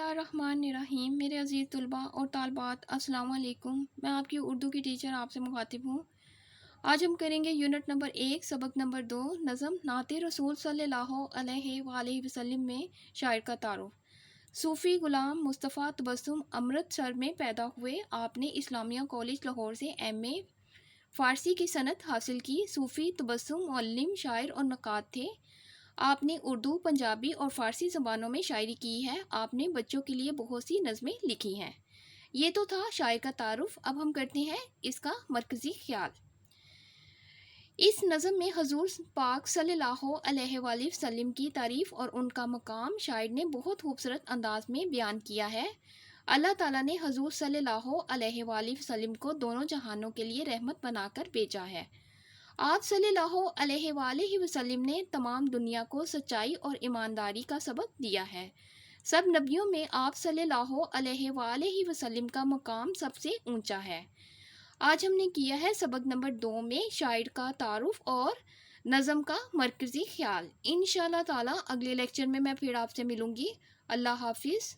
اللہ الرحمن الرحیم۔ میرے عزیز طلباء اور طالبات، السلام علیکم۔ میں آپ کی اردو کی ٹیچر آپ سے مخاطب ہوں۔ آج ہم کریں گے یونٹ نمبر 1 سبق نمبر 2 نظم نعت رسول صلی اللہ علیہ وآلہ وسلم میں شاعر کا تعارف۔ صوفی غلام مصطفیٰ تبسم امرتسر میں پیدا ہوئے۔ آپ نے اسلامیہ کالج لاہور سے ایم اے فارسی کی سند حاصل کی۔ صوفی تبسم معلم، شاعر اور نقاد تھے۔ آپ نے اردو، پنجابی اور فارسی زبانوں میں شاعری کی ہے۔ آپ نے بچوں کے لیے بہت سی نظمیں لکھی ہیں۔ یہ تو تھا شاعر کا تعارف۔ اب ہم کرتے ہیں اس کا مرکزی خیال۔ اس نظم میں حضور پاک صلی اللہ علیہ وآلہ وسلم کی تعریف اور ان کا مقام شاعر نے بہت خوبصورت انداز میں بیان کیا ہے۔ اللہ تعالیٰ نے حضور صلی اللہ علیہ وآلہ وسلم کو دونوں جہانوں کے لیے رحمت بنا کر بھیجا ہے۔ آپ صلی اللہ علیہ وآلہ وسلم نے تمام دنیا کو سچائی اور ایمانداری کا سبق دیا ہے۔ سب نبیوں میں آپ صلی اللہ علیہ وآلہ وسلم کا مقام سب سے اونچا ہے۔ آج ہم نے کیا ہے سبق نمبر 2 میں شاعر کا تعارف اور نظم کا مرکزی خیال۔ انشاءاللہ تعالی اگلے لیکچر میں پھر آپ سے ملوں گی۔ اللہ حافظ۔